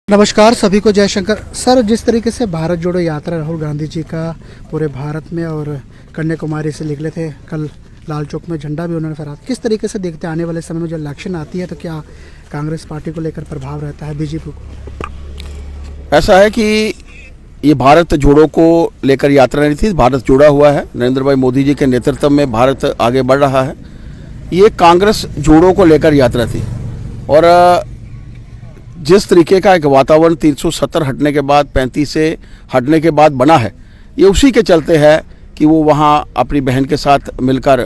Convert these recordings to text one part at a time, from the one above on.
नमस्कार सभी को, जयशंकर। सर, जिस तरीके से भारत जोड़ो यात्रा राहुल गांधी जी का पूरे भारत में और कन्याकुमारी से निकले थे, कल लाल चौक में झंडा भी उन्होंने फहराया, किस तरीके से देखते हैं आने वाले समय में जो इलेक्शन आती है तो क्या कांग्रेस पार्टी को लेकर प्रभाव रहता है बीजेपी को? ऐसा है कि ये भारत जोड़ो को लेकर यात्रा नहीं थी, भारत जुड़ा हुआ है। नरेंद्र भाई मोदी जी के नेतृत्व में भारत आगे बढ़ रहा है। ये कांग्रेस जोड़ो को लेकर यात्रा थी और जिस तरीके का एक वातावरण 370 हटने के बाद 35 से हटने के बाद बना है, ये उसी के चलते है कि वो वहाँ अपनी बहन के साथ मिलकर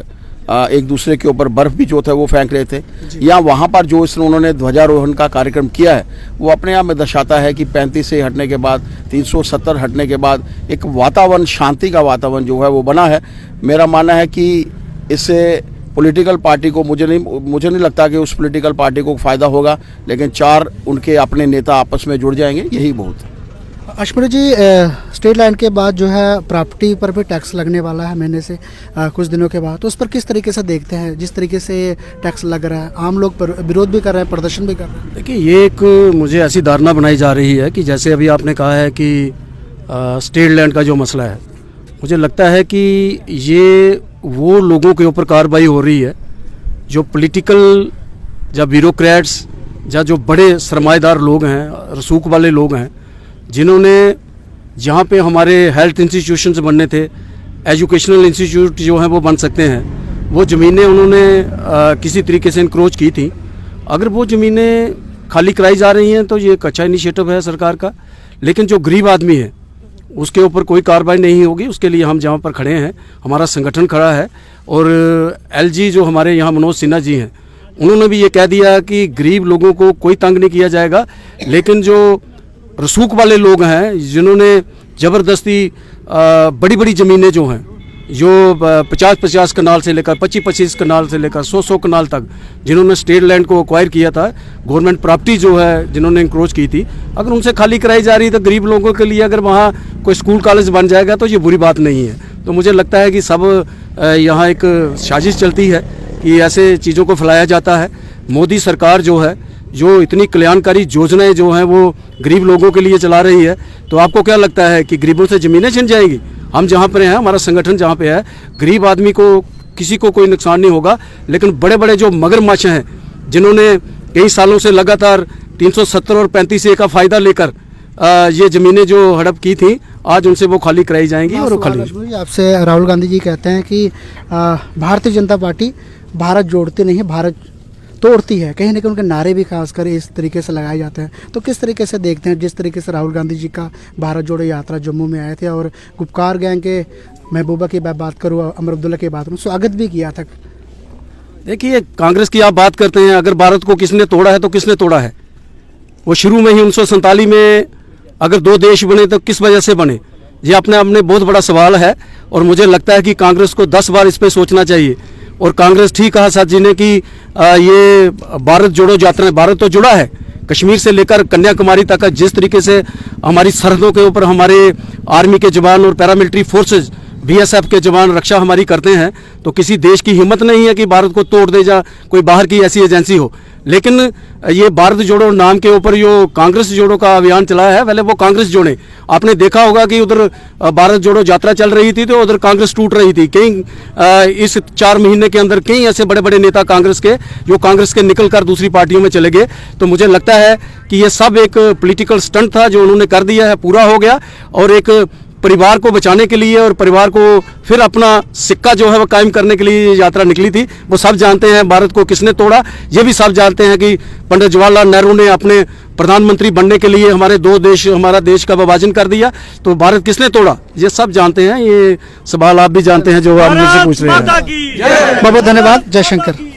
एक दूसरे के ऊपर बर्फ़ भी जो था वो फेंक रहे थे, या वहाँ पर जो उन्होंने ध्वजारोहण का कार्यक्रम किया है वो अपने आप में दर्शाता है कि 35 से हटने के बाद 370 हटने के बाद एक वातावरण, शांति का वातावरण जो है वो बना है। मेरा मानना है कि इससे पॉलिटिकल पार्टी को मुझे नहीं लगता कि उस पॉलिटिकल पार्टी को फ़ायदा होगा, लेकिन 4 उनके अपने नेता आपस में जुड़ जाएंगे, यही बहुत है। अश्विनी जी, स्टेट लाइन के बाद जो है प्रॉपर्टी पर भी टैक्स लगने वाला है महीने से कुछ दिनों के बाद, तो उस पर किस तरीके से देखते हैं? जिस तरीके से टैक्स लग रहा है, आम लोग विरोध भी कर रहे हैं, प्रदर्शन भी कर रहे हैं। देखिए, ये एक मुझे ऐसी धारणा बनाई जा रही है कि जैसे अभी आपने कहा है कि स्टेट लैंड का जो मसला है, मुझे लगता है कि ये वो लोगों के ऊपर कार्रवाई हो रही है जो पॉलिटिकल या ब्यूरोक्रेट्स या जो बड़े सरमाएदार लोग हैं, रसूख वाले लोग हैं, जिन्होंने जहाँ पे हमारे हेल्थ इंस्टीट्यूशंस बनने थे, एजुकेशनल इंस्टीट्यूट जो हैं वो बन सकते हैं, वो ज़मीनें उन्होंने किसी तरीके से इंक्रोच की थी। अगर वो ज़मीनें खाली कराई जा रही हैं तो ये एक अच्छा इनिशिएटिव है सरकार का, लेकिन जो गरीब आदमी है उसके ऊपर कोई कार्रवाई नहीं होगी। उसके लिए हम जहाँ पर खड़े हैं, हमारा संगठन खड़ा है, और एलजी जो हमारे यहाँ मनोज सिन्हा जी हैं, उन्होंने भी ये कह दिया कि गरीब लोगों को कोई तंग नहीं किया जाएगा, लेकिन जो रसूख वाले लोग हैं जिन्होंने ज़बरदस्ती बड़ी बड़ी ज़मीनें जो हैं, जो 50-50 कनाल से लेकर 25-25 कनाल से लेकर 100-100 कनाल तक जिन्होंने स्टेट लैंड को एक्वायर किया था, गवर्नमेंट प्रॉपर्टी जो है जिन्होंने इंक्रोच की थी, अगर उनसे खाली कराई जा रही है तो गरीब लोगों के लिए अगर वहाँ कोई स्कूल कॉलेज बन जाएगा तो ये बुरी बात नहीं है। तो मुझे लगता है कि सब यहाँ एक साजिश चलती है कि ऐसे चीज़ों को फैलाया जाता है। मोदी सरकार जो है, जो इतनी कल्याणकारी योजनाएं जो हैं वो गरीब लोगों के लिए चला रही है, तो आपको क्या लगता है कि गरीबों से ज़मीनें छिन जाएंगी? हम जहाँ पर हैं, हमारा संगठन जहाँ पे है, गरीब आदमी को किसी को कोई नुकसान नहीं होगा, लेकिन बड़े बड़े जो मगरमच्छ हैं जिन्होंने कई सालों से लगातार 370 और 35A का फ़ायदा लेकर ये ज़मीनें जो हड़प की थी, आज उनसे वो खाली कराई जाएंगी। और वो खाली आपसे राहुल गांधी जी कहते हैं कि भारतीय जनता पार्टी भारत जोड़ती नहीं है, भारत तोड़ती है। कहीं ना कहीं उनके नारे भी खासकर इस तरीके से लगाए जाते हैं, तो किस तरीके से देखते हैं जिस तरीके से राहुल गांधी जी का भारत जोड़ो यात्रा जम्मू में आए थे और गुपकार गैंग के महबूबा की बात करूँ, अमर अब्दुल्ला की बात करूँ, स्वागत भी किया था? देखिए, कांग्रेस की आप बात करते हैं, अगर भारत को किसने तोड़ा है तो किसने तोड़ा है? वो शुरू में ही 1947 में अगर 2 देश बने तो किस वजह से बने? ये अपने आप में बहुत बड़ा सवाल है, और मुझे लगता है कि कांग्रेस को 10 बार इस पर सोचना चाहिए। और कांग्रेस ठीक कहा साथ जी ने कि ये भारत जोड़ो यात्रा, भारत तो जुड़ा है, कश्मीर से लेकर कन्याकुमारी तक। जिस तरीके से हमारी सरहदों के ऊपर हमारे आर्मी के जवान और पैरामिलिट्री फोर्सेज, BSF के जवान रक्षा हमारी करते हैं, तो किसी देश की हिम्मत नहीं है कि भारत को तोड़ दे, जा कोई बाहर की ऐसी एजेंसी हो। लेकिन ये भारत जोड़ो नाम के ऊपर जो कांग्रेस जोड़ो का अभियान चलाया है, पहले वो कांग्रेस जोड़े। आपने देखा होगा कि उधर भारत जोड़ो यात्रा चल रही थी तो उधर कांग्रेस टूट रही थी। कई इस 4 महीने के अंदर कई ऐसे बड़े बड़े नेता कांग्रेस के जो कांग्रेस के निकल कर दूसरी पार्टियों में चले गए। तो मुझे लगता है कि ये सब एक पॉलिटिकल स्टंट था जो उन्होंने कर दिया है, पूरा हो गया, और एक परिवार को बचाने के लिए और परिवार को फिर अपना सिक्का जो है वो कायम करने के लिए यात्रा निकली थी। वो सब जानते हैं भारत को किसने तोड़ा, ये भी सब जानते हैं कि पंडित जवाहरलाल नेहरू ने अपने प्रधानमंत्री बनने के लिए हमारा देश का विभाजन कर दिया। तो भारत किसने तोड़ा, ये सब जानते हैं। ये सवाल आप भी जानते हैं जो आप मुझसे पूछ रहे हैं। बहुत बहुत धन्यवाद। जयशंकर।